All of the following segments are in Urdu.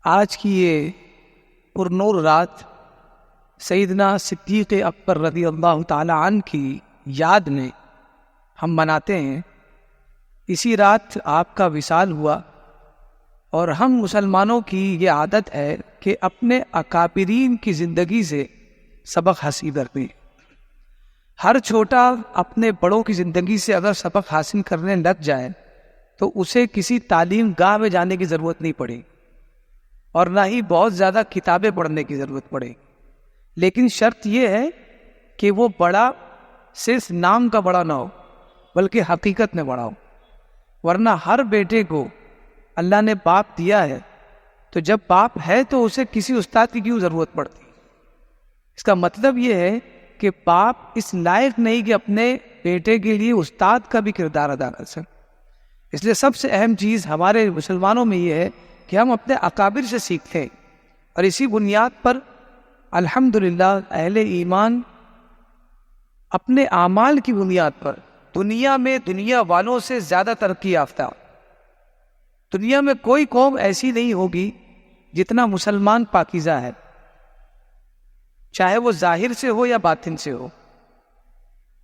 آج کی یہ پرنور رات سیدنا صدیق اکبر رضی اللہ تعالی عنہ کی یاد میں ہم مناتے ہیں۔ اسی رات آپ کا وصال ہوا، اور ہم مسلمانوں کی یہ عادت ہے کہ اپنے اکابرین کی زندگی سے سبق حاصل کرتے ہیں۔ ہر چھوٹا اپنے بڑوں کی زندگی سے اگر سبق حاصل کرنے لگ جائے تو اسے کسی تعلیم گاہ میں جانے کی ضرورت نہیں پڑے اور نہ ہی بہت زیادہ کتابیں پڑھنے کی ضرورت پڑے، لیکن شرط یہ ہے کہ وہ بڑا صرف نام کا بڑا نہ ہو بلکہ حقیقت میں بڑا ہو، ورنہ ہر بیٹے کو اللہ نے باپ دیا ہے، تو جب باپ ہے تو اسے کسی استاد کی کیوں ضرورت پڑتی؟ اس کا مطلب یہ ہے کہ باپ اس لائق نہیں کہ اپنے بیٹے کے لیے استاد کا بھی کردار ادا کر سکے۔ اس لیے سب سے اہم چیز ہمارے مسلمانوں میں یہ ہے کہ ہم اپنے اکابر سے سیکھتے ہیں، اور اسی بنیاد پر الحمدللہ اہل ایمان اپنے اعمال کی بنیاد پر دنیا میں دنیا والوں سے زیادہ ترقی یافتہ۔ دنیا میں کوئی قوم ایسی نہیں ہوگی جتنا مسلمان پاکیزہ ہے، چاہے وہ ظاہر سے ہو یا باطن سے ہو۔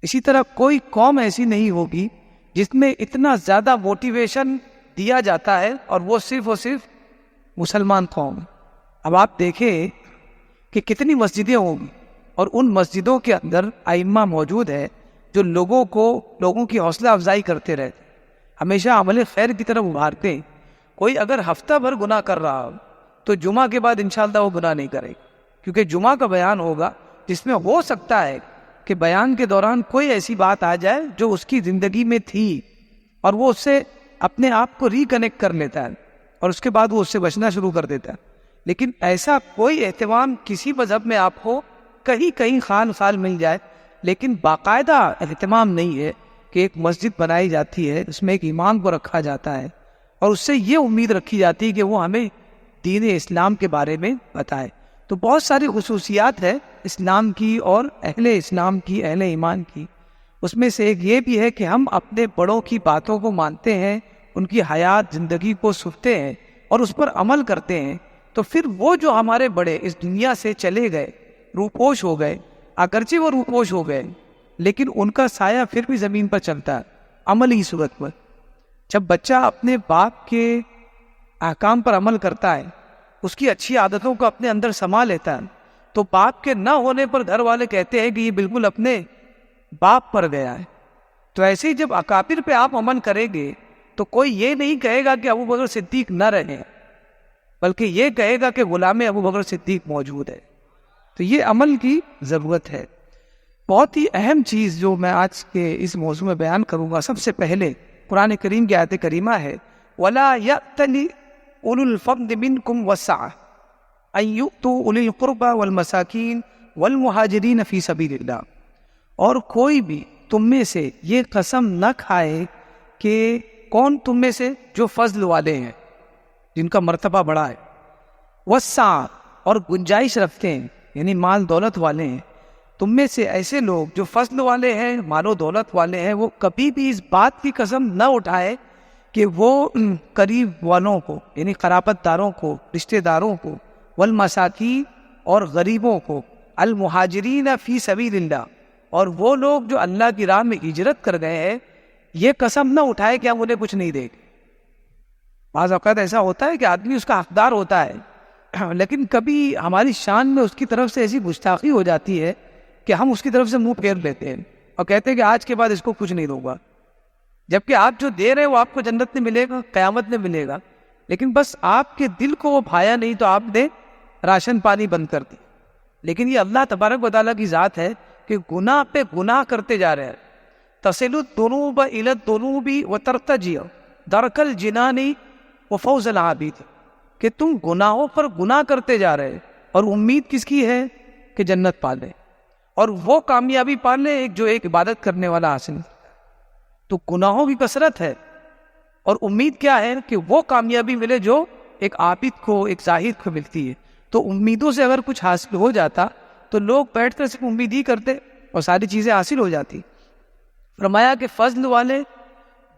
اسی طرح کوئی قوم ایسی نہیں ہوگی جس میں اتنا زیادہ موٹیویشن دیا جاتا ہے، اور وہ صرف مسلمان قوم ہے۔ اب آپ دیکھیں کہ کتنی مسجدیں ہوں گی، اور ان مسجدوں کے اندر ائمہ موجود ہے جو لوگوں کی حوصلہ افزائی کرتے رہتے، ہمیشہ عمل خیر کی طرف ابھارتے ہیں۔ کوئی اگر ہفتہ بھر گناہ کر رہا ہو تو جمعہ کے بعد انشاءاللہ وہ گناہ نہیں کرے گا، کیونکہ جمعہ کا بیان ہوگا جس میں ہو سکتا ہے کہ بیان کے دوران کوئی ایسی بات آ جائے جو اس کی زندگی میں تھی، اور وہ اس سے اپنے آپ کو ریکنیکٹ کر لیتا ہے، اور اس کے بعد وہ اس سے بچنا شروع کر دیتا ہے۔ لیکن ایسا کوئی اہتمام کسی مذہب میں آپ کو کہیں خال مل جائے، لیکن باقاعدہ اہتمام نہیں ہے کہ ایک مسجد بنائی جاتی ہے، اس میں ایک امام کو رکھا جاتا ہے، اور اس سے یہ امید رکھی جاتی ہے کہ وہ ہمیں دین اسلام کے بارے میں بتائے۔ تو بہت ساری خصوصیات ہے اسلام کی اور اہل اسلام کی، اہل ایمان کی۔ اس میں سے ایک یہ بھی ہے کہ ہم اپنے بڑوں کی باتوں کو مانتے ہیں، ان کی حیات زندگی کو سنتے ہیں اور اس پر عمل کرتے ہیں، تو پھر وہ جو ہمارے بڑے اس دنیا سے چلے گئے، روپوش ہو گئے، اگرچہ وہ روپوش ہو گئے لیکن ان کا سایہ پھر بھی زمین پر چلتا ہے عملی صورت پر۔ جب بچہ اپنے باپ کے احکام پر عمل کرتا ہے، اس کی اچھی عادتوں کو اپنے اندر سما لیتا ہے، تو باپ کے نہ ہونے پر گھر والے کہتے ہیں کہ یہ بالکل اپنے باپ پر گیا ہے۔ تو ایسے ہی جب اکابر پہ آپ عمل کریں گے تو کوئی یہ نہیں کہے گا کہ ابو بکر صدیق نہ رہے، بلکہ یہ کہے گا کہ غلام ابو بکر صدیق موجود ہے۔ تو یہ عمل کی ضرورت ہے۔ بہت ہی اہم چیز جو میں آج کے اس موضوع میں بیان کروں گا، سب سے پہلے قرآن کریم کی آیت کریمہ ہے وَلَا يَأْتَلِ أُولُو الْفَضْلِ مِنْكُمْ وَالسَّعَةِ أَن يُؤْتُوا أُولِي الْقُرْبَى وَالْمَسَاكِينِ وَالْمُهَاجِرِينَ فِي سَبِيلِ اللَّهِ، اور کوئی بھی تم میں سے یہ قسم نہ کھائے کہ کون تم میں سے جو فضل والے ہیں، جن کا مرتبہ بڑا ہے، وَالسَّعَةِ اور گنجائش رکھتے ہیں، یعنی مال دولت والے ہیں، تم میں سے ایسے لوگ جو فضل والے ہیں، مال و دولت والے ہیں، وہ کبھی بھی اس بات کی قسم نہ اٹھائے کہ وہ قریب والوں کو، یعنی قرابت داروں کو، رشتہ داروں کو، والمساکین اور غریبوں کو، المہاجرین فی سبیل اللہ، اور وہ لوگ جو اللہ کی راہ میں ہجرت کر گئے ہیں، یہ قسم نہ اٹھائے کہ ہم انہیں کچھ نہیں دیں گے۔ بعض اوقات ایسا ہوتا ہے کہ آدمی اس کا حقدار ہوتا ہے، لیکن کبھی ہماری شان میں اس کی طرف سے ایسی گستاخی ہو جاتی ہے کہ ہم اس کی طرف سے منہ پھیر لیتے ہیں اور کہتے ہیں کہ آج کے بعد اس کو کچھ نہیں دوں گا، جبکہ آپ جو دے رہے ہیں وہ آپ کو جنت میں ملے گا، قیامت میں ملے گا، لیکن بس آپ کے دل کو وہ بھایا نہیں تو آپ نے راشن پانی بند کر دی۔ لیکن یہ اللہ تبارک و تعالیٰ کی ذات ہے کہ گناہ پہ گناہ کرتے جا رہے ہیں۔ تصل الذنوب الی الذنوب وترتجی درک الجنان وفوز العابد، کہ تم گناہوں پر گناہ کرتے جا رہے، اور امید کس کی ہے کہ جنت پالے، اور وہ کامیابی پالے جو ایک عبادت کرنے والا حاصل۔ تو گناہوں کی کثرت ہے، اور امید کیا ہے کہ وہ کامیابی ملے جو ایک عابد کو، ایک زاہد کو ملتی ہے۔ تو امیدوں سے اگر کچھ حاصل ہو جاتا تو لوگ بیٹھ کر صرف امید ہی کرتے اور ساری چیزیں حاصل ہو جاتی۔ فرمایا کہ فضل والے،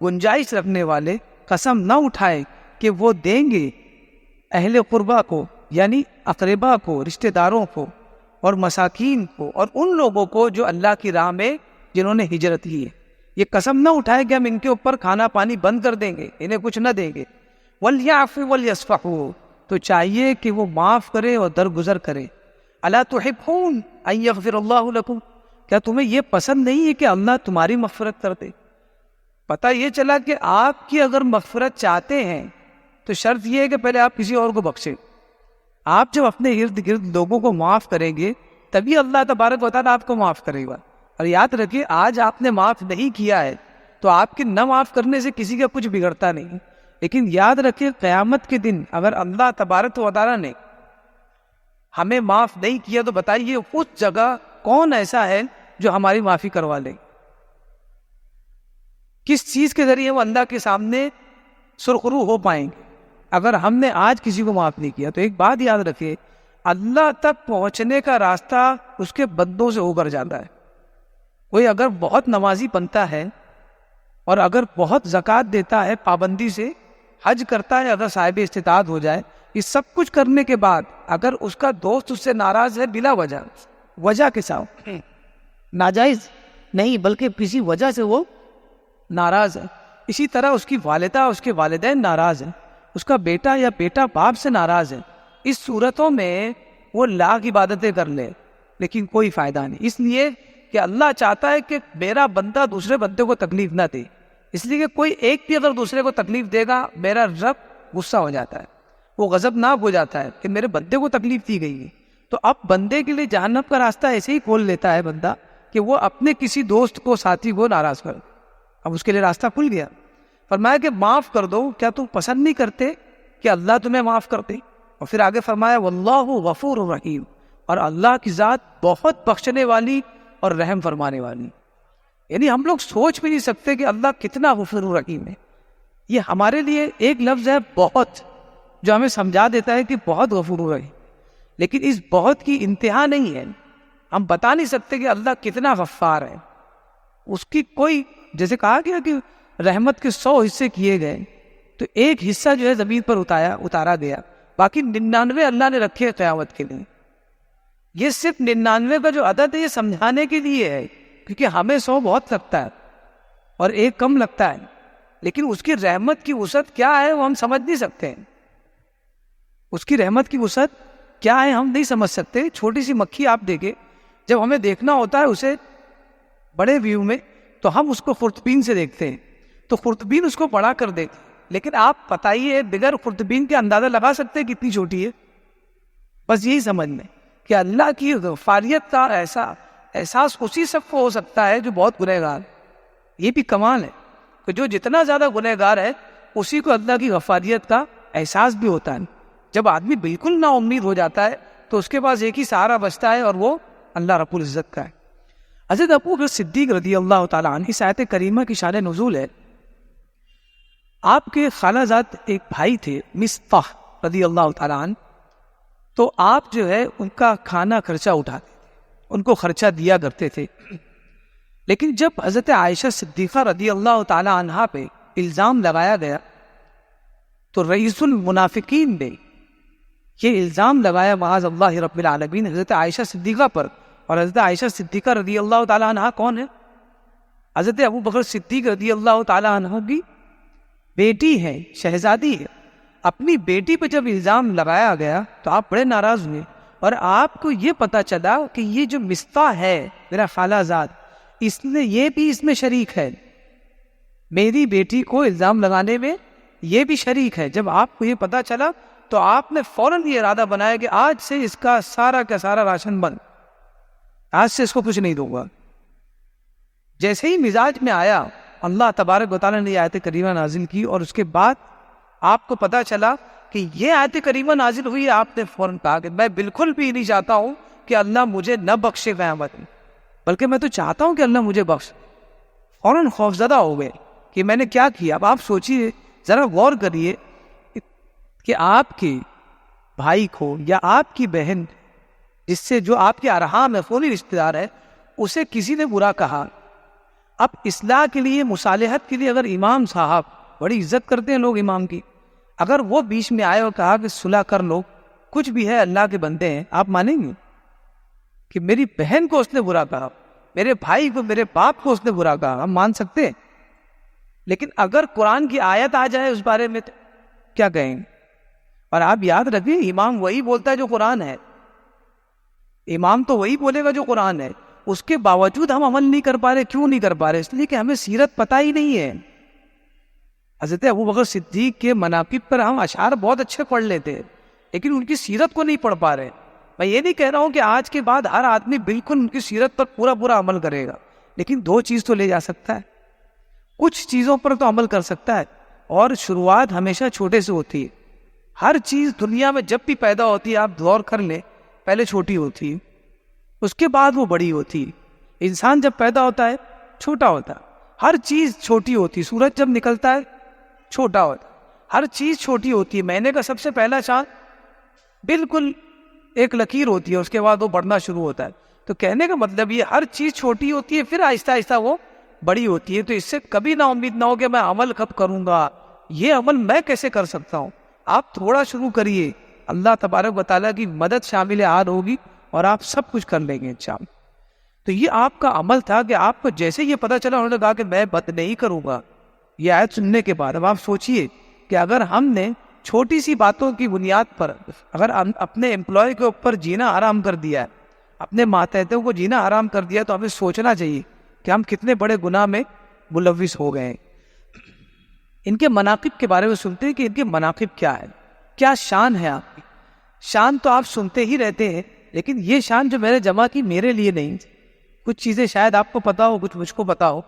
گنجائش رکھنے والے قسم نہ اٹھائے کہ وہ دیں گے اہل قربا کو یعنی اقربا کو، رشتہ داروں کو اور مساکین کو اور ان لوگوں کو جو اللہ کی راہ میں جنہوں نے ہجرت کی ہے. یہ قسم نہ اٹھائے کہ ہم ان کے اوپر کھانا پانی بند کر دیں گے، انہیں کچھ نہ دیں گے. وَلْيَعْفُوا وَلْيَصْفَحُوا، تو چاہیے کہ وہ معاف کرے اور درگزر کرے. أَلَا تُحِبُّونَ أَن يَغْفِرَ اللَّهُ لَكُمْ، کیا تمہیں یہ پسند نہیں ہے کہ اللہ تمہاری مغفرت کر دے؟ پتہ یہ چلا کہ آپ کی اگر مغفرت چاہتے ہیں تو شرط یہ ہے کہ پہلے آپ کسی اور کو بخشیں. آپ جب اپنے ارد گرد لوگوں کو معاف کریں گے تبھی اللہ تبارک و تعالیٰ آپ کو معاف کرے گا. اور یاد رکھیے، آج آپ نے معاف نہیں کیا ہے تو آپ کے نہ معاف کرنے سے کسی کا کچھ بگڑتا نہیں، لیکن یاد رکھیے قیامت کے دن اگر اللہ تبارک و تعالیٰ نے ہمیں معاف نہیں کیا تو بتائیے اس جگہ کون ایسا ہے جو ہماری معافی کروا لے؟ کس چیز کے ذریعے وہ اللہ کے سامنے سرخرو ہو پائیں گے اگر ہم نے آج کسی کو معاف نہیں کیا؟ تو ایک بات یاد رکھیے، اللہ تک پہنچنے کا راستہ اس کے بندوں سے ہو کر جاتا ہے. کوئی اگر بہت نمازی بنتا ہے اور اگر بہت زکوٰۃ دیتا ہے پابندی سے، حج کرتا ہے، اگر صاحب استطاعت ہو جائے، یہ سب کچھ کرنے کے بعد اگر اس کا دوست اس سے ناراض ہے بلا وجہ کے ساتھ، ناجائز نہیں بلکہ کسی وجہ سے وہ ناراض ہے، اسی طرح اس کی والدہ اس کے والدین ناراض ہیں، اس کا بیٹا یا بیٹا باپ سے ناراض ہے، اس صورتوں میں وہ لاکھ عبادتیں کر لے لیکن کوئی فائدہ نہیں. اس لیے کہ اللہ چاہتا ہے کہ میرا بندہ دوسرے بندے کو تکلیف نہ دے، اس لیے کہ کوئی ایک بھی اگر دوسرے کو تکلیف دے گا میرا رب غصہ ہو جاتا ہے، وہ غضبناک ہو جاتا ہے کہ میرے بندے کو تکلیف دی گئی ہے. تو اب بندے کے لیے جہنم کا راستہ ایسے ہی کھول لیتا ہے بندہ کہ وہ اپنے کسی دوست کو، ساتھی کو ناراض کر دے. اب اس کے لیے راستہ کھل گیا. فرمایا کہ معاف کر دو. کیا تم پسند نہیں کرتے کہ اللہ تمہیں معاف کر دے؟ اور پھر آگے فرمایا واللہ غفور رحیم، اور اللہ کی ذات بہت بخشنے والی اور رحم فرمانے والی. یعنی ہم لوگ سوچ بھی نہیں سکتے کہ اللہ کتنا غفور رحیم ہے. یہ ہمارے لیے ایک لفظ ہے بہت، جو ہمیں سمجھا دیتا ہے کہ بہت غفور رحیم، لیکن اس بہت کی انتہا نہیں ہے. ہم بتا نہیں سکتے کہ اللہ کتنا غفار ہے. اس کی کوئی، جیسے کہا گیا کہ رحمت کے 100 حصے کیے گئے تو ایک حصہ جو ہے زمین پر اتارا گیا، باقی 99 اللہ نے رکھے قیامت کے لیے. یہ صرف 99 کا جو عدد ہے یہ سمجھانے کے لیے ہے، کیونکہ ہمیں 100 بہت لگتا ہے اور ایک کم لگتا ہے، لیکن اس کی رحمت کی وسعت کیا ہے وہ ہم سمجھ نہیں سکتے. اس کی رحمت کی وسعت کیا ہے ہم نہیں سمجھ سکتے. چھوٹی سی مکھی آپ دیکھیں، جب ہمیں دیکھنا ہوتا ہے اسے بڑے ویو میں تو ہم اس کو خردبین سے دیکھتے ہیں، تو خردبین اس کو بڑا کر دیتے، لیکن آپ بتائیے بغیر خردبین کے اندازہ لگا سکتے ہیں کتنی چھوٹی ہے؟ بس یہی سمجھ لیں کہ اللہ کی غفاریت کا ایسا احساس اسی سب کو ہو سکتا ہے جو بہت گنہگار. یہ بھی کمال ہے کہ جو جتنا زیادہ گنہگار ہے اسی کو اللہ کی غفاریت کا احساس بھی ہوتا ہے. جب آدمی بالکل نا امید ہو جاتا ہے تو اس کے پاس ایک ہی سہارا بچتا ہے اور وہ اللہ رب العزت کا ہے. حضرت ابو بکر صدیق رضی اللہ تعالیٰ عنہ، اس آیت کریمہ کی شان نزول ہے. آپ کے خالہ زاد ایک بھائی تھے مصطح رضی اللہ تعالیٰ عنہ، تو آپ جو ہے ان کا کھانا خرچہ اٹھاتے تھے، ان کو خرچہ دیا کرتے تھے. لیکن جب حضرت عائشہ صدیقہ رضی اللہ تعالیٰ عنہ پہ الزام لگایا گیا تو رئیس المنافقین نے یہ الزام لگایا معاذ اللہ رب العالمین حضرت عائشہ صدیقہ پر. اور حضرت عائشہ صدیقہ رضی اللہ تعالیٰ عنہ کون ہے؟ حضرت ابو بکر صدیق رضی اللہ تعالیٰ عنہ کی بیٹی ہے، شہزادی ہے. اپنی بیٹی پہ جب الزام لگایا گیا تو آپ بڑے ناراض ہوئے، اور آپ کو یہ پتا چلا کہ یہ جو مصطح ہے میرا خالہ زاد، یہ بھی اس میں شریک ہے، میری بیٹی کو الزام لگانے میں یہ بھی شریک ہے. جب آپ کو یہ پتا چلا تو آپ نے فوراً یہ ارادہ بنایا کہ آج سے اس کا سارا کا سارا راشن بند، آج سے اس کو کچھ نہیں دوں گا. جیسے ہی مزاج میں آیا اللہ تبارک و تعالیٰ نے یہ آیت کریمہ نازل کی، اور اس کے بعد آپ کو پتا چلا کہ یہ آیت کریمہ نازل ہوئی، آپ نے فوراً کہا کہ میں بالکل بھی نہیں چاہتا ہوں کہ اللہ مجھے نہ بخشے قیامت میں، بلکہ میں تو چاہتا ہوں کہ اللہ مجھے بخش. فوراً خوفزدہ ہو گئے کہ میں نے کیا کیا. اب آپ سوچئے، ذرا غور کریے کہ آپ کے بھائی کو یا آپ کی بہن جس سے جو آپ کے ارحام ہے، خونی رشتہ دار ہے، اسے کسی نے برا کہا. اب اصلاح کے لیے، مصالحت کے لیے اگر امام صاحب، بڑی عزت کرتے ہیں لوگ امام کی، اگر وہ بیچ میں آئے اور کہا کہ صلح کر لو، کچھ بھی ہے اللہ کے بندے ہیں، آپ مانیں گے کہ میری بہن کو اس نے برا کہا، میرے بھائی کو، میرے باپ کو اس نے برا کہا، ہم مان سکتے ہیں؟ لیکن اگر قرآن کی آیت آ جائے اس بارے میں تو کیا کہیں گے؟ اور آپ یاد رکھیں، امام وہی بولتا ہے جو قرآن ہے، امام تو وہی بولے گا جو قرآن ہے، اس کے باوجود ہم عمل نہیں کر پا رہے. کیوں نہیں کر پا رہے؟ اس لیے کہ ہمیں سیرت پتہ ہی نہیں ہے. حضرت ابوبکر صدیق کے مناقب پر ہم اشعار بہت اچھے پڑھ لیتے ہیں، لیکن ان کی سیرت کو نہیں پڑھ پا رہے. میں یہ نہیں کہہ رہا ہوں کہ آج کے بعد ہر آدمی بالکل ان کی سیرت پر پورا عمل کرے گا، لیکن 2 چیز تو لے جا سکتا ہے، کچھ چیزوں پر تو عمل کر سکتا ہے. اور شروعات ہمیشہ چھوٹے سے ہوتی ہے. ہر چیز دنیا میں جب بھی پیدا ہوتی ہے، آپ غور کر لیں، پہلے چھوٹی ہوتی ہے، اس کے بعد وہ بڑی ہوتی ہے. انسان جب پیدا ہوتا ہے چھوٹا ہوتا ہے، ہر چیز چھوٹی ہوتی ہے. سورج جب نکلتا ہے چھوٹا ہوتا ہے، ہر چیز چھوٹی ہوتی ہے. مہینے کا سب سے پہلا چاند بالکل ایک لکیر ہوتی ہے، اس کے بعد وہ بڑھنا شروع ہوتا ہے. تو کہنے کا مطلب یہ ہر چیز چھوٹی ہوتی ہے، پھر آہستہ آہستہ وہ بڑی ہوتی ہے. تو اس سے کبھی نا امید نہ ہو کہ میں عمل کب کروں گا، یہ عمل میں کیسے کر سکتا ہوں. آپ تھوڑا شروع کریے، اللہ تبارک و تعالیٰ کی مدد شامل حال ہوگی اور آپ سب کچھ کر لیں گے انشاءاللہ. تو یہ آپ کا عمل تھا کہ آپ کو جیسے یہ پتہ چلا، انہوں نے کہا کہ میں بد نہیں کروں گا. یہ آیت سننے کے بعد اب آپ سوچئے کہ اگر ہم نے چھوٹی سی باتوں کی بنیاد پر اگر اپنے امپلائی کے اوپر جینا حرام کر دیا ہے، اپنے ماتحتوں کو جینا حرام کر دیا، تو ہمیں سوچنا چاہیے کہ ہم کتنے بڑے گناہ میں ملوث ہو گئے ہیں. ان کے مناقب کے بارے میں سنتے ہیں کہ ان کے مناقب کیا ہے، کیا شان ہے. آپ کی شان تو آپ سنتے ہی رہتے ہیں، لیکن یہ شان جو میں نے جمع کی میرے لیے نہیں. کچھ چیزیں شاید آپ کو پتا ہو، کچھ مجھ کو پتا ہو.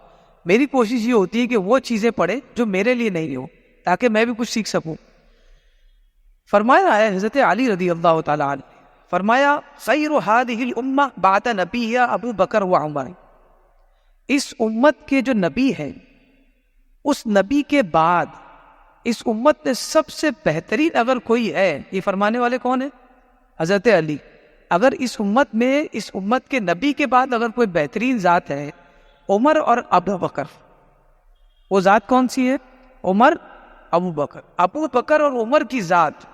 میری کوشش یہ ہوتی ہے کہ وہ چیزیں پڑھے جو میرے لیے نہیں ہو، تاکہ میں بھی کچھ سیکھ سکوں. فرمایا ہے حضرت علی رضی اللہ تعالیٰ عنہ، فرمایا خیر هذه الامہ بعد نبیہا ابو بکر و عمر. اس امت کے جو نبی ہیں، اس نبی کے بعد اس امت میں سب سے بہترین اگر کوئی ہے، یہ فرمانے والے کون ہیں؟ حضرت علی. اگر اس امت میں، اس امت کے نبی کے بعد اگر کوئی بہترین ذات ہے، عمر اور ابو بکر. وہ ذات کون سی ہے؟ عمر، ابو بکر. ابو بکر اور عمر کی ذات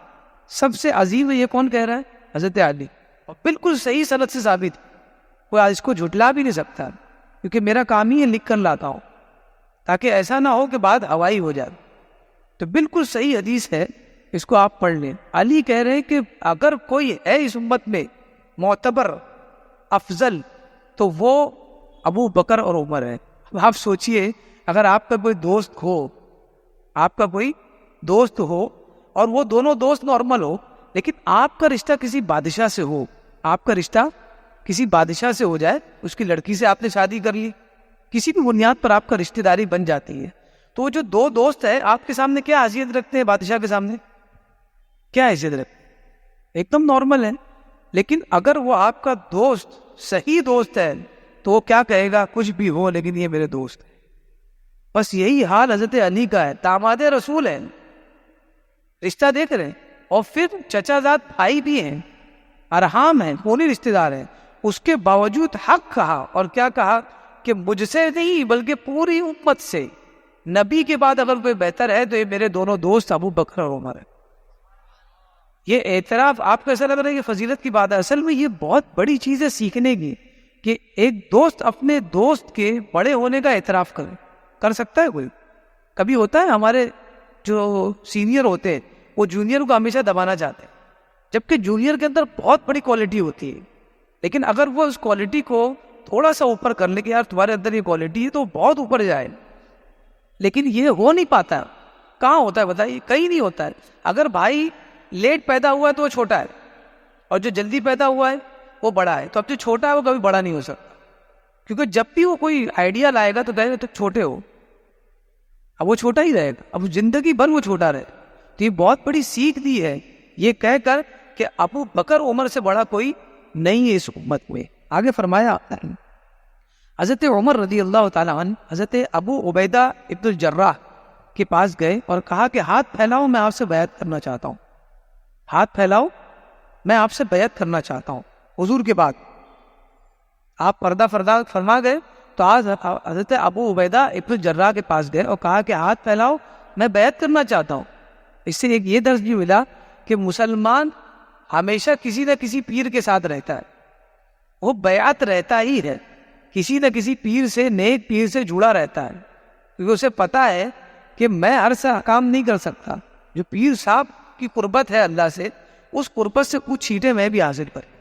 سب سے عظیم ہے، یہ کون کہہ رہا ہے؟ حضرت علی. اور بالکل صحیح سند سے ثابت، کوئی اس کو جھٹلا بھی نہیں سکتا، کیونکہ میرا کام ہی ہے لکھ کر لاتا ہوں، تاکہ ایسا نہ ہو کہ بعد ہوائی ہو جائے. تو بالکل صحیح حدیث ہے، اس کو آپ پڑھ لیں. علی کہہ رہے ہیں کہ اگر کوئی ہے اس امت میں معتبر، افضل، تو وہ ابو بکر اور عمر ہے. آپ سوچئے اگر آپ کا کوئی دوست ہو، آپ کا کوئی دوست ہو اور وہ دونوں دوست نارمل ہو، لیکن آپ کا رشتہ کسی بادشاہ سے ہو، آپ کا رشتہ کسی بادشاہ سے ہو جائے، اس کی لڑکی سے آپ نے شادی کر لی، کسی بھی بنیاد پر آپ کا رشتہ داری بن جاتی ہے. تو وہ جو 2 دوست ہیں آپ کے سامنے کیا حیثیت رکھتے ہیں؟ بادشاہ کے سامنے کیا حیثیت رکھتے ہیں؟ ایک دم نارمل ہے. لیکن اگر وہ آپ کا دوست، صحیح دوست ہے، تو وہ کیا کہے گا؟ کچھ بھی ہو لیکن یہ میرے دوست ہے. بس یہی حال حضرت علی کا ہے. داماد رسول ہیں، رشتہ دیکھ رہے ہیں، اور پھر چچا زاد بھائی بھی ہیں، ارحام ہیں، خونی رشتہ دار ہیں. اس کے باوجود حق کہا، اور کیا کہا کہ مجھ سے نہیں بلکہ پوری امت سے نبی کے بعد اگر کوئی بہتر ہے تو یہ میرے دونوں دوست ابو بکر اور عمر ہے. یہ اعتراف آپ کو ایسا لگ رہا ہے کہ فضیلت کی بات ہے، اصل میں یہ بہت بڑی چیز ہے سیکھنے کی، کہ ایک دوست اپنے دوست کے بڑے ہونے کا اعتراف کرے. کر سکتا ہے کوئی؟ کبھی ہوتا ہے ہمارے جو سینئر ہوتے ہیں وہ جونیئر کو ہمیشہ دبانا چاہتے ہیں، جبکہ جونیئر کے اندر بہت بڑی کوالٹی ہوتی ہے. لیکن اگر وہ اس کوالٹی کو تھوڑا سا اوپر کر لے کہ یار تمہارے اندر یہ کوالٹی ہے، تو بہت اوپر جائے. لیکن یہ ہو نہیں پاتا. کہاں ہوتا ہے بتائیے؟ کہیں نہیں ہوتا ہے. اگر بھائی لیٹ پیدا ہوا ہے تو وہ چھوٹا ہے، اور جو جلدی پیدا ہوا ہے وہ بڑا ہے. تو اب جو چھوٹا ہے وہ کبھی بڑا نہیں ہو سکتا، کیونکہ جب بھی وہ کوئی آئیڈیا لائے گا تو کہے گا تو چھوٹے ہو، اب وہ چھوٹا ہی رہے گا، اب زندگی بھر وہ چھوٹا رہے. تو یہ بہت بڑی سیکھ دی ہے یہ کہہ کر کہ ابو بکر عمر سے بڑا کوئی نہیں ہے اس امت میں. آگے فرمایا حضرت عمر رضی اللہ تعالیٰ عنہ حضرت ابو عبیدہ ابن الجراح کے پاس گئے اور کہا کہ ہاتھ پھیلاؤ، میں آپ سے بیعت کرنا چاہتا ہوں. ہاتھ پھیلاؤ، میں آپ سے بیعت کرنا چاہتا ہوں. حضور کے بعد آپ پردہ فرما گئے، تو آج حضرت ابو عبیدہ ابن الجراح کے پاس گئے اور کہا کہ ہاتھ پھیلاؤ، میں بیعت کرنا چاہتا ہوں. اس سے ایک یہ درس بھی ملا کہ مسلمان ہمیشہ کسی نہ کسی پیر کے ساتھ رہتا ہے، وہ بیعت رہتا ہی ہے، کسی نہ کسی پیر سے، نیک پیر سے جڑا رہتا ہے، کیونکہ اسے پتا ہے کہ میں ہر سے کام نہیں کر سکتا، جو پیر صاحب کی قربت ہے اللہ سے، اس قربت سے کچھ چھینٹے میں بھی حاصل کروں۔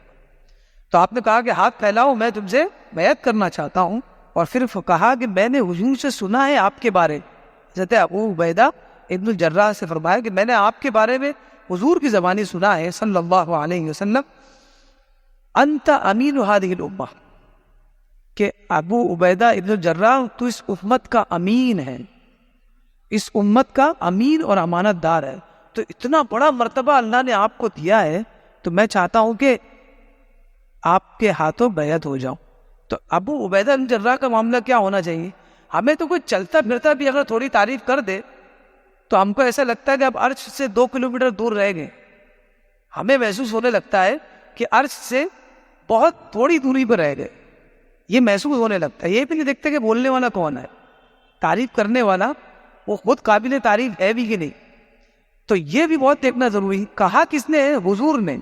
تو آپ نے کہا کہ ہاتھ پھیلاؤ، میں تم سے بیعت کرنا چاہتا ہوں، اور پھر کہا کہ میں نے حضور سے سنا ہے آپ کے بارے، حضرت ابو عبیدہ ابن الجراح سے فرمایا کہ میں نے آپ کے بارے میں حضور کی زبانی سنا ہے صلی اللہ علیہ وسلم، انت امین هذه الامہ، کہ ابو عبیدہ ابن الجراح تو اس امت کا امین ہے، اس امت کا امین اور امانت دار ہے، تو اتنا بڑا مرتبہ اللہ نے آپ کو دیا ہے، تو میں چاہتا ہوں کہ آپ کے ہاتھوں بیعت ہو جاؤں۔ تو ابو عبیدہ بن جراح کا معاملہ کیا ہونا چاہیے؟ ہمیں تو کوئی چلتا پھرتا بھی اگر تھوڑی تعریف کر دے تو ہم کو ایسا لگتا ہے کہ اب عرش سے 2 کلومیٹر دور رہ گئے، ہمیں محسوس ہونے لگتا ہے کہ عرش سے بہت تھوڑی دوری پر رہ گئے، یہ محسوس ہونے لگتا ہے۔ یہ بھی نہیں دیکھتے کہ بولنے والا کون ہے، تعریف کرنے والا وہ خود قابل تعریف ہے بھی کہ نہیں، تو یہ بھی بہت دیکھنا ضروری ہے۔ کہا کس نے ہے؟ حضور نے۔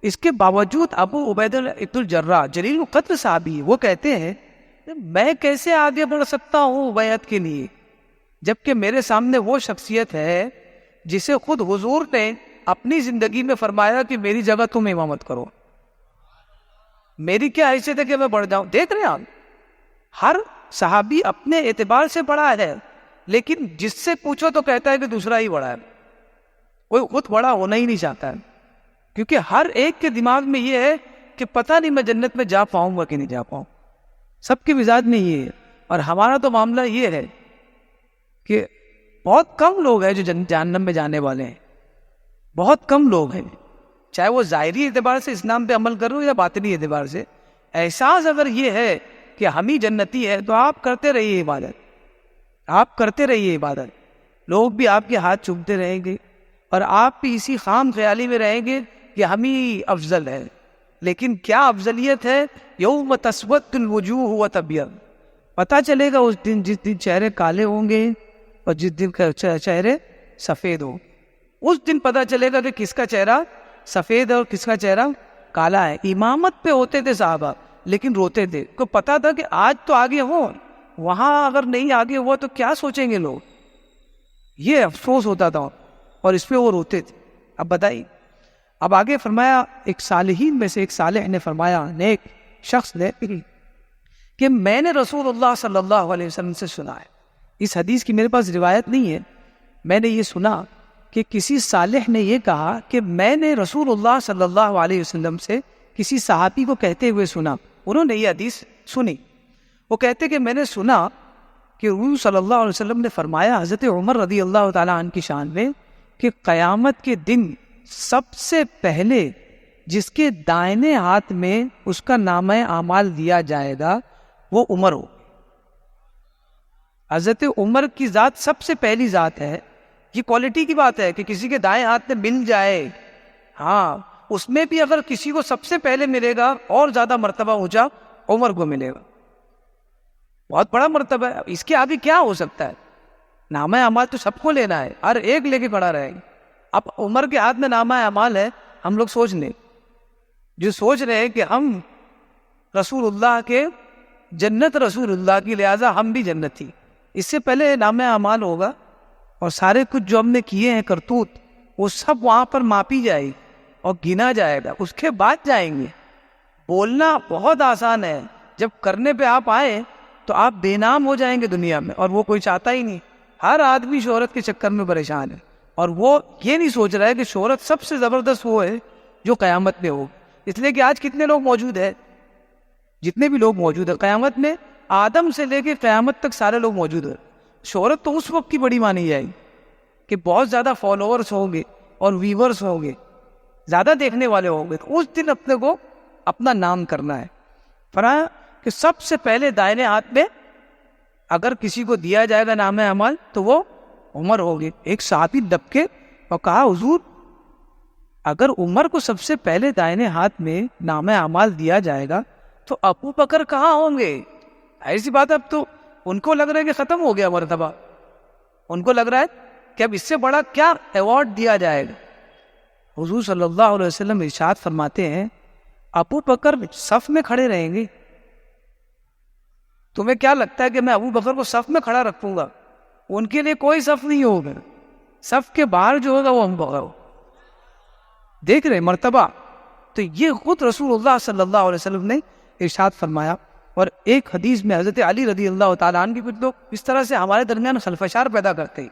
اس کے باوجود ابو عبیدہ ابن الجراح جلیل القدر صحابی، وہ کہتے ہیں میں کیسے آگے بڑھ سکتا ہوں بیعت کے لیے، جبکہ میرے سامنے وہ شخصیت ہے جسے خود حضور نے اپنی زندگی میں فرمایا کہ میری جگہ تم امامت کرو، میری کیا حیثیت ہے کہ میں بڑھ جاؤں؟ دیکھ رہے ہیں آپ، ہر صحابی اپنے اعتبار سے بڑا ہے، لیکن جس سے پوچھو تو کہتا ہے کہ دوسرا ہی بڑا ہے، کوئی خود بڑا ہونا ہی نہیں چاہتا ہے، کیونکہ ہر ایک کے دماغ میں یہ ہے کہ پتہ نہیں میں جنت میں جا پاؤں گا کہ نہیں جا پاؤں، سب کے مزاج میں یہ ہے۔ اور ہمارا تو معاملہ یہ ہے کہ بہت کم لوگ ہیں جو جہنم میں جانے والے ہیں، بہت کم لوگ ہیں، چاہے وہ ظاہری اعتبار سے اسلام پہ عمل کر رہے ہو یا باطنی اعتبار سے۔ احساس اگر یہ ہے کہ ہم ہی جنتی ہے تو آپ کرتے رہیے عبادت، آپ کرتے رہیے عبادت، لوگ بھی آپ کے ہاتھ چومتے رہیں گے اور آپ بھی اسی خام خیالی میں رہیں گے کہ ہم ہی افضل ہے۔ لیکن کیا افضلیت ہے؟ یوم تسود الوجوہ وتبیض، پتہ چلے گا اس دن، جس دن چہرے کالے ہوں گے اور جس دن چہرے سفید ہوں، اس دن پتہ چلے گا کہ کس کا چہرہ سفید ہے اور کس کا چہرہ کالا ہے۔ امامت پہ ہوتے تھے صحابہ لیکن روتے تھے، کو پتا تھا کہ آج تو آگے ہو، وہاں اگر نہیں آگے ہوا تو کیا سوچیں گے لوگ، یہ افسوس ہوتا تھا اور اس پہ وہ روتے تھے۔ اب بتائیے، اب آگے فرمایا ایک صالحین میں سے ایک صالح نے فرمایا، نیک شخص نے، کہ میں نے رسول اللہ صلی اللہ علیہ وسلم سے سنا ہے، اس حدیث کی میرے پاس روایت نہیں ہے، میں نے یہ سنا کہ کسی صالح نے یہ کہا کہ میں نے رسول اللہ صلی اللہ علیہ وسلم سے کسی صحابی کو کہتے ہوئے سنا، انہوں نے یہ حدیث سنی، وہ کہتے کہ میں نے سنا کہ حضور صلی اللہ علیہ وسلم نے فرمایا حضرت عمر رضی اللہ تعالیٰ عنہ کی شان میں کہ قیامت کے دن سب سے پہلے جس کے دائنے ہاتھ میں اس کا نامہ اعمال دیا جائے گا وہ عمر ہو۔ حضرت عمر کی ذات سب سے پہلی ذات ہے، یہ کوالٹی کی بات ہے کہ کسی کے دائیں ہاتھ میں مل جائے، ہاں اس میں بھی اگر کسی کو سب سے پہلے ملے گا اور زیادہ مرتبہ اونچا عمر کو ملے گا، بہت بڑا مرتبہ ہے، اس کے آگے کیا ہو سکتا ہے؟ نامہ اعمال تو سب کو لینا ہے، ہر ایک لے کے کھڑا رہے گا۔ اب عمر کے ہاتھ میں نامہ اعمال ہے، ہم لوگ سوچ لیں، جو سوچ رہے ہیں کہ ہم رسول اللہ کے جنت رسول اللہ کی، لہٰذا ہم بھی جنتی، اس سے پہلے نامہ اعمال ہوگا اور سارے کچھ جو ہم نے کیے ہیں کرتوت وہ سب وہاں پر ماپی جائے گی اور گنا جائے گا، اس کے بعد جائیں گے۔ بولنا بہت آسان ہے، جب کرنے پہ آپ آئے تو آپ بے نام ہو جائیں گے دنیا میں، اور وہ کوئی چاہتا ہی نہیں۔ ہر آدمی شہرت کے چکر میں پریشان ہے، اور وہ یہ نہیں سوچ رہا ہے کہ شہرت سب سے زبردست وہ ہے جو قیامت میں ہو، اس لیے کہ آج کتنے لوگ موجود ہیں، جتنے بھی لوگ موجود ہیں قیامت میں، آدم سے لے کے قیامت تک سارے لوگ موجود ہیں۔ شہرت تو اس وقت کی بڑی مانی جائے گی کہ بہت زیادہ فالوورز ہوں گے اور ویورز ہوں گے، زیادہ دیکھنے والے ہوں گے، تو اس دن اپنے کو اپنا نام کرنا ہے۔ فرمایا کہ سب سے پہلے دائنے ہاتھ میں اگر کسی کو دیا جائے گا نام اعمال تو وہ عمر ہوگی۔ ایک صحابی دب کے اور کہا حضور اگر عمر کو سب سے پہلے دائنے ہاتھ میں نام اعمال دیا جائے گا تو ابو بکر کہاں ہوں گے؟ ایسی بات، اب تو ان کو لگ رہا ہے کہ ختم ہو گیا مرتبہ، ان کو لگ رہا ہے کہ اب اس سے بڑا کیا ایوارڈ دیا جائے گا. حضور صلی اللہ علیہ وسلم ارشاد فرماتے ہیں ابو بکر صف میں کھڑے رہیں گے. تمہیں کیا لگتا ہے کہ میں ابو بکر کو صف میں کھڑا رکھوں گا؟ ان کے لیے کوئی صف نہیں ہوگا. صف کے باہر جو ہوگا وہ ابو بکر ہو. دیکھ رہے مرتبہ. تو یہ خود رسول اللہ صلی اللہ علیہ وسلم نے ارشاد فرمایا. اور ایک حدیث میں حضرت علی رضی اللہ تعالیٰ عنہ کی کچھ لوگ اس طرح سے ہمارے درمیان خلفشار پیدا کرتے ہیں,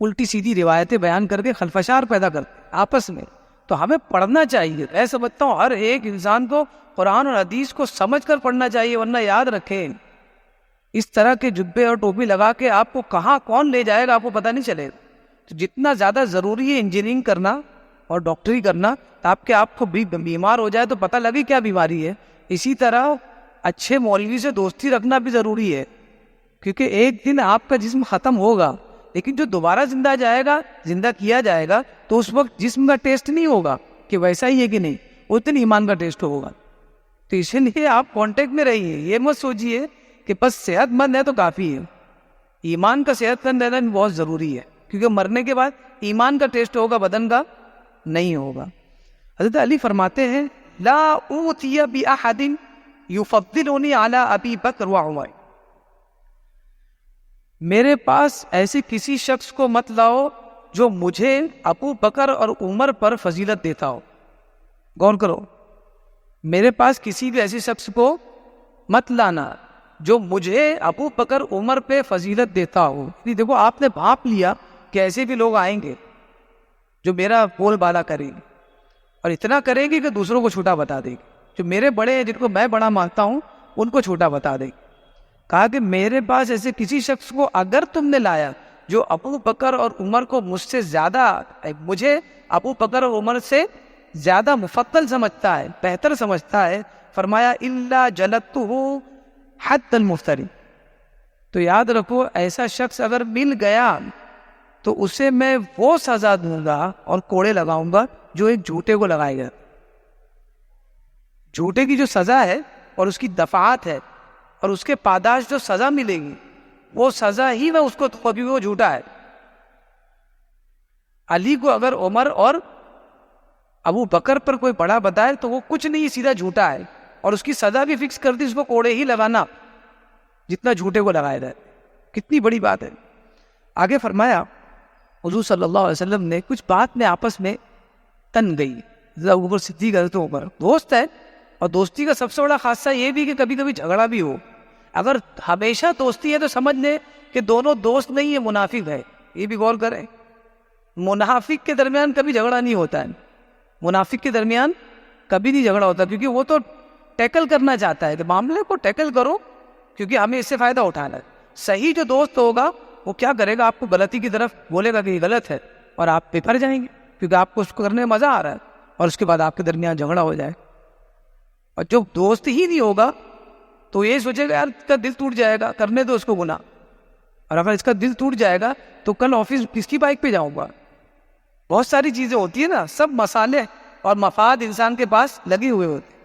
الٹی سیدھی روایتیں بیان کر کے خلفشار پیدا کرتے آپس میں. تو ہمیں پڑھنا چاہیے. میں سمجھتا ہوں ہر ایک انسان کو قرآن اور حدیث کو سمجھ کر پڑھنا چاہیے, ورنہ یاد رکھیں اس طرح کے جبے اور ٹوپی لگا کے آپ کو کہاں کون لے جائے گا آپ کو پتہ نہیں چلے گا. تو جتنا زیادہ ضروری ہے انجینئرنگ کرنا اور ڈاکٹری کرنا, تاکہ آپ کو بیمار ہو جائے تو پتہ لگے کیا بیماری ہے. اسی طرح اچھے مولوی سے دوستی رکھنا بھی ضروری ہے, کیونکہ ایک دن آپ کا جسم ختم ہوگا, لیکن جو دوبارہ زندہ کیا جائے گا تو اس وقت جسم کا ٹیسٹ نہیں ہوگا کہ ویسا ہی ہے کہ نہیں, اتنی ایمان کا ٹیسٹ ہوگا. تو اسی لیے آپ کانٹیکٹ میں رہیے. یہ مت سوچیے کہ بس صحت مند ہے تو کافی ہے. ایمان کا صحت مند رہنا بہت ضروری ہے, کیونکہ مرنے کے بعد ایمان کا ٹیسٹ ہوگا, بدن کا نہیں ہوگا. حضرت علی فرماتے ہیں لا اوتی باحد یفضلنی علی ابی بکر وعمر, میرے پاس ایسے کسی شخص کو مت لاؤ جو مجھے ابو بکر اور عمر پر فضیلت دیتا ہو. غور کرو, میرے پاس کسی بھی ایسے شخص کو مت لانا جو مجھے ابو بکر عمر پہ فضیلت دیتا ہو. دیکھو آپ نے بھاپ لیا کہ ایسے بھی لوگ آئیں گے جو میرا بول بالا کریں گے, اور اتنا کریں گے کہ دوسروں کو چھوٹا بتا دیں گے. جو میرے بڑے ہیں, جن کو میں بڑا مانتا ہوں, ان کو چھوٹا بتا دیں گے. کہا کہ میرے پاس ایسے کسی شخص کو اگر تم نے لایا جو ابو بکر اور عمر کو مجھ سے زیادہ, مجھے ابو بکر اور عمر سے زیادہ مفضل سمجھتا ہے, بہتر سمجھتا ہے, فرمایا الا جلدتہ حد المفتری. تو یاد رکھو ایسا شخص اگر مل گیا تو اسے میں وہ سزا دوں گا اور کوڑے لگاؤں گا جو ایک جھوٹے کو لگائے گا. جھوٹے کی جو سزا ہے اور اس کی دفعات ہے اور اس کے پاداش جو سزا ملے گی, وہ سزا ہی میں اس کو کبھی وہ جھوٹا ہے. علی کو اگر عمر اور ابو بکر پر کوئی بڑا بتائے تو وہ کچھ نہیں, سیدھا جھوٹا ہے, اور اس کی سزا بھی فکس کر دی, اس کو کوڑے ہی لگانا جتنا جھوٹے کو لگایا جائے. کتنی بڑی بات ہے. آگے فرمایا حضور صلی اللہ علیہ وسلم نے کچھ بات میں آپس میں تن گئی. ابو بکر صدیق حضرت عمر دوست ہے, اور دوستی کا سب سے بڑا خاصہ یہ بھی کہ کبھی کبھی جھگڑا بھی ہو. اگر ہمیشہ دوستی ہے تو سمجھ لیں کہ دونوں دوست نہیں ہے, منافق ہے. یہ بھی غور کریں, منافق کے درمیان کبھی جھگڑا نہیں ہوتا ہے. منافق کے درمیان کبھی نہیں جھگڑا ہوتا, کیونکہ وہ تو ٹیکل کرنا چاہتا ہے کہ معاملے کو ٹیکل کرو, کیونکہ ہمیں اس سے فائدہ اٹھانا ہے. صحیح جو دوست ہوگا وہ کیا کرے گا, آپ کو غلطی کی طرف بولے گا کہ یہ غلط ہے, اور آپ بفر جائیں گے کیونکہ آپ کو اس کو کرنے میں مزہ آ رہا ہے, اور اس کے بعد آپ کے درمیان جھگڑا ہو جائے. اور جو دوست ہی نہیں ہوگا تو یہ سوچے گا یار اس کا دل ٹوٹ جائے گا, کرنے دو اس کو گناہ, اور اگر اس کا دل ٹوٹ جائے گا تو کل آفس کس کی بائک پہ جاؤں گا. بہت ساری چیزیں ہوتی ہیں نا, سب مسالے اور مفاد انسان کے پاس لگے ہوئے ہوتے.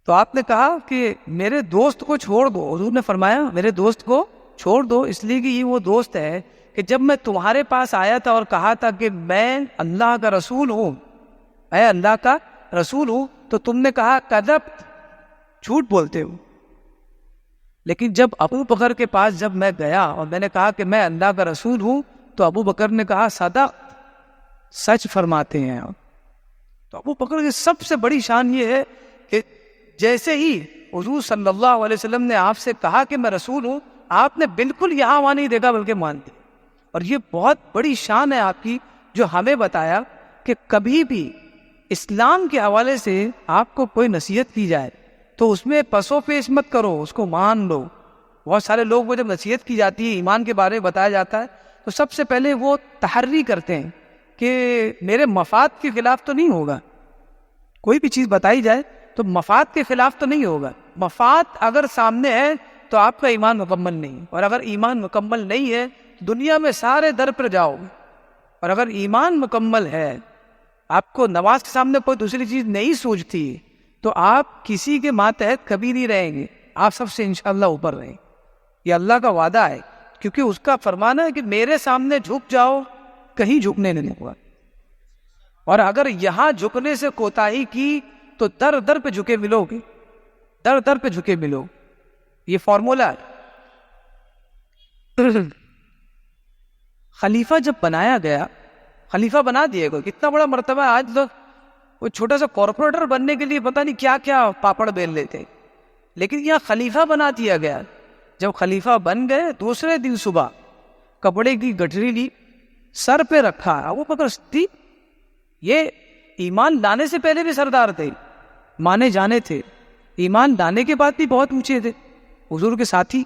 تو آپ نے کہا کہ میرے دوست کو چھوڑ دو. حضور نے فرمایا میرے دوست کو چھوڑ دو, اس لیے کہ یہ وہ دوست ہے کہ جب میں تمہارے پاس آیا تھا اور کہا تھا کہ میں اللہ کا رسول ہوں, میں اللہ کا رسول ہوں, تو تم نے کہا کذبت, جھوٹ بولتے ہو. لیکن جب ابو بکر کے پاس جب میں گیا اور میں نے کہا کہ میں اللہ کا رسول ہوں, تو ابو بکر نے کہا صدقت, سچ فرماتے ہیں. تو ابو بکر کی سب سے بڑی شان یہ ہے کہ جیسے ہی حضور صلی اللہ علیہ وسلم نے آپ سے کہا کہ میں رسول ہوں, آپ نے بالکل یہاں وہاں نہیں دیکھا بلکہ مان دی. اور یہ بہت بڑی شان ہے آپ کی, جو ہمیں بتایا کہ کبھی بھی اسلام کے حوالے سے آپ کو کوئی نصیحت کی جائے تو اس میں پسو پیش مت کرو, اس کو مان لو. بہت سارے لوگ وہ جب نصیحت کی جاتی ہے, ایمان کے بارے میں بتایا جاتا ہے, تو سب سے پہلے وہ تحری کرتے ہیں کہ میرے مفاد کے خلاف تو نہیں ہوگا. کوئی بھی چیز بتائی جائے تو مفاد کے خلاف تو نہیں ہوگا. مفاد اگر سامنے ہے تو آپ کا ایمان مکمل نہیں, اور اگر ایمان مکمل نہیں ہے دنیا میں سارے در پر جاؤ گے. اور اگر ایمان مکمل ہے, آپ کو نماز کے سامنے کوئی دوسری چیز نہیں سوچتی, تو آپ کسی کے ماتحت کبھی نہیں رہیں گے, آپ سب سے انشاءاللہ اوپر رہیں. یہ اللہ کا وعدہ ہے کیونکہ اس کا فرمانا ہے کہ میرے سامنے جھک جاؤ، کہیں جھکنے نہیں ہوا، اور اگر یہاں جھکنے سے کوتاہی کی تو در در پہ جھکے ملو گے، در در پہ جھکے ملو، یہ فارمولا ہے۔ خلیفہ جب بنایا گیا، خلیفہ بنا دیے گا، کتنا بڑا مرتبہ ہے، آج لوگ وہ چھوٹا سا کارپوریٹر بننے کے لیے پتہ نہیں کیا کیا پاپڑ بیل لیتے، لیکن یہاں خلیفہ بنا دیا گیا۔ جب خلیفہ بن گئے، دوسرے دن صبح کپڑے کی گٹھری لی، سر پہ رکھا، ابو بکر صدیق یہ ایمان لانے سے پہلے بھی سردار تھے، مانے جانے تھے، ایمان لانے کے بعد بھی بہت اونچے تھے، حضور کے ساتھی،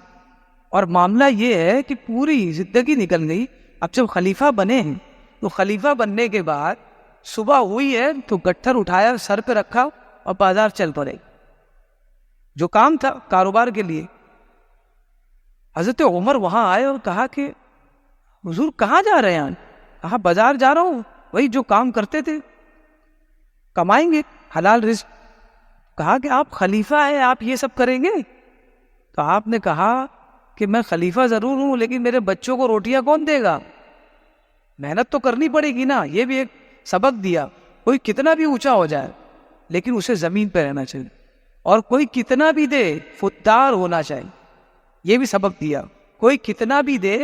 اور معاملہ یہ ہے کہ پوری زندگی نکل گئی۔ اب جب خلیفہ بنے ہیں تو خلیفہ بننے کے بعد صبح ہوئی ہے تو گٹھر اٹھایا، سر پہ رکھا اور بازار چل پڑے، جو کام تھا کاروبار کے لیے۔ حضرت عمر وہاں آئے اور کہا کہ حضور کہاں جا رہے ہیں؟ کہا بازار جا رہا ہوں، وہی جو کام کرتے تھے، کمائیں گے حلال رزق۔ کہا کہ آپ خلیفہ ہیں، آپ یہ سب کریں گے؟ تو آپ نے کہا کہ میں خلیفہ ضرور ہوں، لیکن میرے بچوں کو روٹیاں کون دے گا؟ محنت تو کرنی پڑے گی نا۔ یہ بھی ایک سبق دیا، کوئی کتنا بھی اونچا ہو جائے لیکن اسے زمین پہ رہنا چاہیے، اور کوئی کتنا بھی دے خوددار ہونا چاہیے، یہ بھی سبق دیا۔ کوئی کتنا بھی دے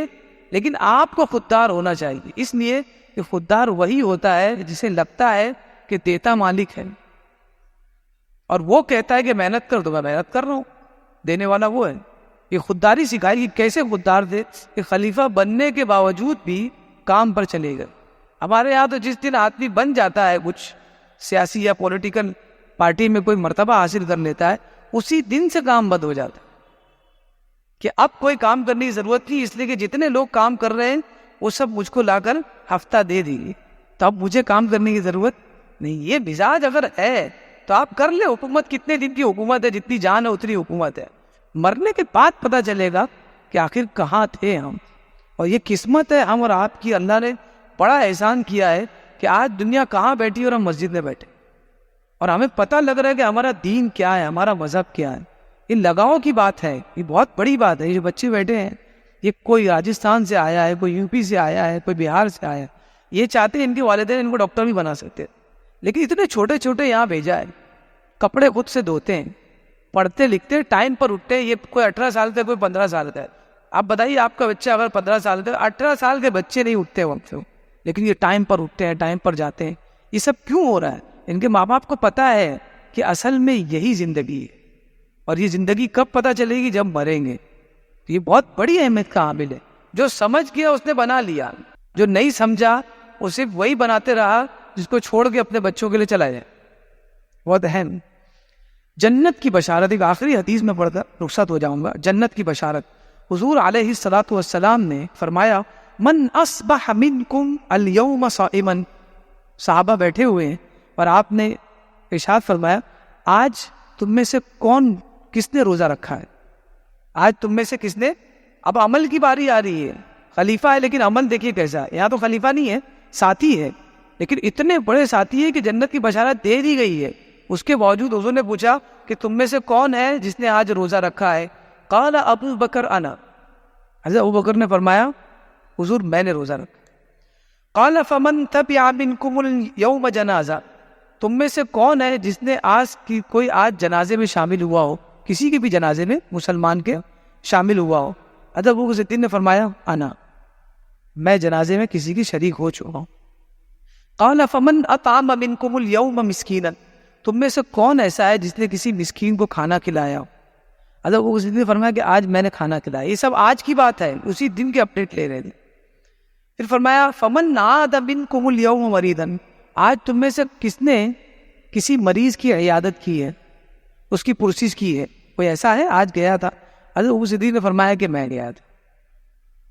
لیکن آپ کو خوددار ہونا چاہیے، اس لیے کہ خوددار وہی ہوتا ہے جسے لگتا ہے کہ دیتا مالک ہے، اور وہ کہتا ہے کہ محنت کر، تو میں محنت کر رہا ہوں، دینے والا وہ ہے۔ یہ خودداری سکھائی کہ کیسے خوددار تھے، کہ خلیفہ بننے کے باوجود بھی کام پر چلے گئے۔ ہمارے یہاں تو جس دن آدمی بن جاتا ہے کچھ سیاسی یا پولیٹیکل پارٹی میں کوئی مرتبہ حاصل کر لیتا ہے، اسی دن سے کام بند ہو جاتا ہے کہ اب کوئی کام کرنے کی ضرورت نہیں، اس لیے کہ جتنے لوگ کام کر رہے ہیں وہ سب مجھ کو لا کر ہفتہ دے دیجیے، تو اب مجھے کام کرنے کی ضرورت نہیں۔ یہ مزاج اگر ہے تو آپ کر لیں۔ حکومت کتنے دن کی حکومت ہے، جتنی جان ہے اتنی حکومت ہے، مرنے کے بعد پتہ چلے گا کہ آخر کہاں تھے ہم۔ اور یہ قسمت ہے ہم اور آپ کی، اللہ نے بڑا احسان کیا ہے کہ آج دنیا کہاں بیٹھی اور ہم مسجد میں بیٹھے، اور ہمیں پتہ لگ رہا ہے کہ ہمارا دین کیا ہے، ہمارا مذہب کیا ہے۔ یہ لگاؤ کی بات ہے، یہ بہت بڑی بات ہے۔ یہ جو بچے بیٹھے ہیں، یہ کوئی راجستھان سے آیا ہے، کوئی یو پی سے آیا ہے، کوئی بہار سے آیا ہے، یہ چاہتے ہیں ان کے والدین ان کو ڈاکٹر بھی بنا سکتے ہیں، لیکن اتنے چھوٹے چھوٹے یہاں بھیجا ہے، کپڑے خود سے دھوتے ہیں، پڑھتے لکھتے، ٹائم پر اٹھتے۔ یہ کوئی 18 سال کا، کوئی 15 سال کا ہے۔ آپ بتائیے آپ کا بچہ اگر 15 سال کا، 18 سال کے بچے نہیں اٹھتے وقت سے، لیکن یہ ٹائم پر اٹھتے ہیں، ٹائم پر جاتے ہیں۔ یہ سب کیوں ہو رہا ہے؟ ان کے ماں باپ کو پتہ ہے کہ اصل میں یہی زندگی ہے، اور یہ زندگی کب پتہ چلے گی؟ جب مریں گے۔ یہ بہت بڑی اہمیت کا حامل ہے۔ جو سمجھ گیا اس نے بنا لیا، جو نہیں سمجھا وہ صرف وہی بناتے رہا جس کو چھوڑ کے اپنے بچوں کے لیے چلا جائے۔ بہت اہم جنت کی بشارت، ایک آخری حدیث میں پڑھ کر رخصت ہو جاؤں گا۔ جنت کی بشارت، حضور علیہ الصلاۃ والسلام نے فرمایا، من اصبح منکم اليوم صائما، صحابہ بیٹھے ہوئے ہیں اور آپ نے ارشاد فرمایا، آج تم میں سے کس نے روزہ رکھا ہے؟ آج تم میں سے کس نے؟ اب عمل کی باری آ رہی ہے۔ خلیفہ ہے لیکن عمل دیکھیے کیسا ہے۔ یہاں تو خلیفہ نہیں ہے، ساتھی ہے، لیکن اتنے بڑے ساتھی ہے کہ جنت کی بشارت دے دی گئی ہے۔ اس کے باوجود حضور نے پوچھا کہ تم میں سے کون ہے جس نے آج روزہ رکھا ہے؟ قال ابو بکر انا، حضرت ابو بکر نے فرمایا حضور میں نے روزہ رکھا۔ قال فمن تبع منکم اليوم جنازہ، تم میں سے کون ہے جس نے کوئی آج جنازے میں شامل ہوا ہو، کسی کے بھی جنازے میں مسلمان کے شامل ہوا ہو؟ حضرت ابو بکر نے فرمایا انا، میں جنازے میں کسی کی شریک ہو چکا ہوں۔ قال فمن اطعم منکم اليوم مسکینا، تم میں سے کون ایسا ہے جس نے کسی مسکین کو کھانا کھلایا ہو؟ حضرت ابو بکر نے فرمایا کہ آج میں نے کھانا کھلایا۔ یہ سب آج کی بات ہے، اسی دن کے اپڈیٹ لے رہے تھے۔ پھر فرمایا فمن عاد منکم اليوم مریضا، آج تم میں سے کس نے کسی مریض کی عیادت کی ہے، اس کی پرسش کی ہے؟ کوئی ایسا ہے آج گیا تھا؟ حضرت ابو صدیق نے فرمایا کہ میں گیا تھا۔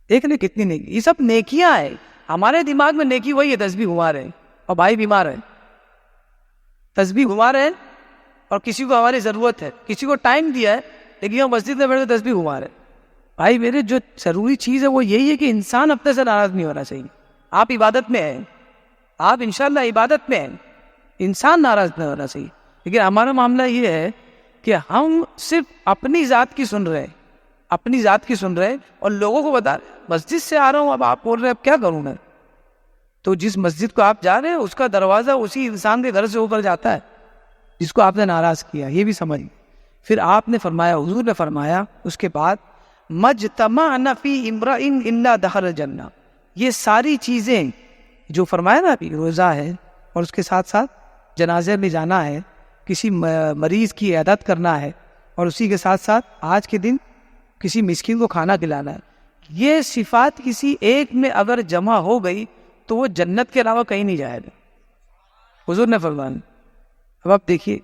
دیکھ لیں کتنی نیکی، یہ سب نیکیاں ہیں۔ ہمارے دماغ میں نیکی وہی ہے، تسبیح گھما رہے ہیں اور بھائی بیمار ہے، تسبیح گھما رہے ہیں، اور کسی کو ہماری ضرورت ہے، کسی کو ٹائم دیا ہے لیکن وہ مسجد میں بیٹھ کے تسبیح گھما رہے ہیں۔ بھائی میرے جو ضروری چیز ہے وہ یہی ہے کہ انسان اپنے سے ناراض نہیں ہونا چاہیے۔ آپ عبادت میں ہیں، آپ انشاءاللہ عبادت میں ہیں، انسان ناراض نہیں ہونا چاہیے۔ لیکن ہمارا معاملہ یہ ہے کہ ہم صرف اپنی ذات کی سن رہے ہیں، اپنی ذات کی سن رہے ہیں اور لوگوں کو بتا رہے ہیں مسجد سے آ رہا ہوں، اب آپ بول رہے ہیں اب کیا کروں میں؟ تو جس مسجد کو آپ جا رہے ہیں اس کا دروازہ اسی انسان کے گھر سے ہو کر جاتا ہے جس کو آپ نے ناراض کیا، یہ بھی سمجھ۔ پھر آپ نے فرمایا، حضور نے فرمایا اس کے بعد مجتمعنا فی امرئ الا دخل الجنہ، یہ ساری چیزیں جو فرمایا نا ابھی، روزہ ہے اور اس کے ساتھ ساتھ جنازے میں جانا ہے، کسی مریض کی عیادت کرنا ہے، اور اسی کے ساتھ ساتھ آج کے دن کسی مسکین کو کھانا کھلانا ہے، یہ صفات کسی ایک میں اگر جمع ہو گئی تو وہ جنت کے علاوہ کہیں نہیں جائے گا، حضور نے فرمایا۔ اب آپ دیکھیے،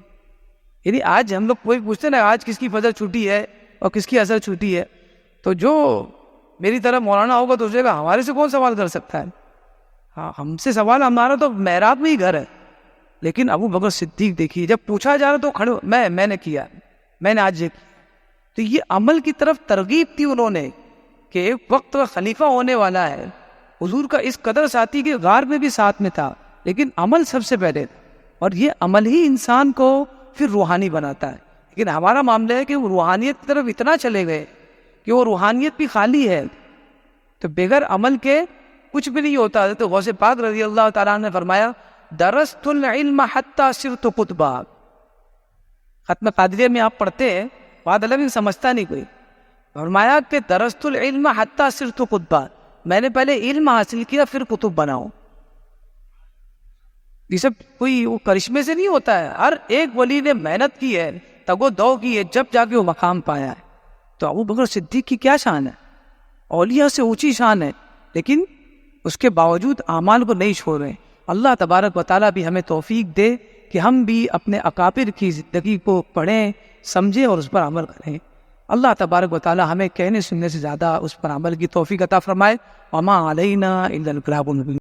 یعنی آج ہم لوگ کوئی پوچھتے نا آج کس کی فجر چھوٹی ہے اور کس کی عصر چھوٹی ہے، تو جو میری طرح مولانا ہوگا تو اسے گا ہمارے سے کون سوال کر سکتا ہے؟ ہاں، ہم سے سوال، ہمارا تو محراب میں ہی گھر ہے۔ لیکن ابو بکر صدیق دیکھیے، جب پوچھا جا رہا تو کھڑے میں نے کیا، میں نے آج یہ کیا، تو یہ عمل کی طرف ترغیب تھی انہوں نے کہ ایک وقت کا خلیفہ ہونے والا ہے۔ حضور کا اس قدر ساتھی کہ غار میں بھی ساتھ میں تھا، لیکن عمل سب سے پہلے تھا، اور یہ عمل ہی انسان کو پھر روحانی بناتا ہے۔ لیکن ہمارا معاملہ ہے کہ وہ روحانیت کی طرف اتنا چلے گئے کہ وہ روحانیت بھی خالی ہے، تو بغیر عمل کے کچھ بھی نہیں ہوتا۔ تو غوث پاک رضی اللہ تعالیٰ نے فرمایا درست العلم حتی صرت قطبا، ختم قادریہ میں آپ پڑھتے ہیں، بات الگ سمجھتا نہیں کوئی، فرمایا کہ درست العلم حتی صرت قطبا، میں نے پہلے علم حاصل کیا پھر قطب بناؤں۔ یہ سب کوئی وہ کرشمے سے نہیں ہوتا ہے، ہر ایک ولی نے محنت کی ہے، تگ و دو کی ہے، جب جا کے وہ مقام پایا ہے۔ تو ابو بکر صدیق کی کیا شان ہے، اولیاء سے اونچی شان ہے، لیکن اس کے باوجود اعمال کو نہیں چھوڑ رہے۔ اللہ تبارک و تعالیٰ بھی ہمیں توفیق دے کہ ہم بھی اپنے اکابر کی زندگی کو پڑھیں، سمجھیں اور اس پر عمل کریں۔ اللہ تبارک و تعالیٰ ہمیں کہنے سننے سے زیادہ اس پر عمل کی توفیق عطا فرمائے۔ وما علینا الا البلاغ المبین۔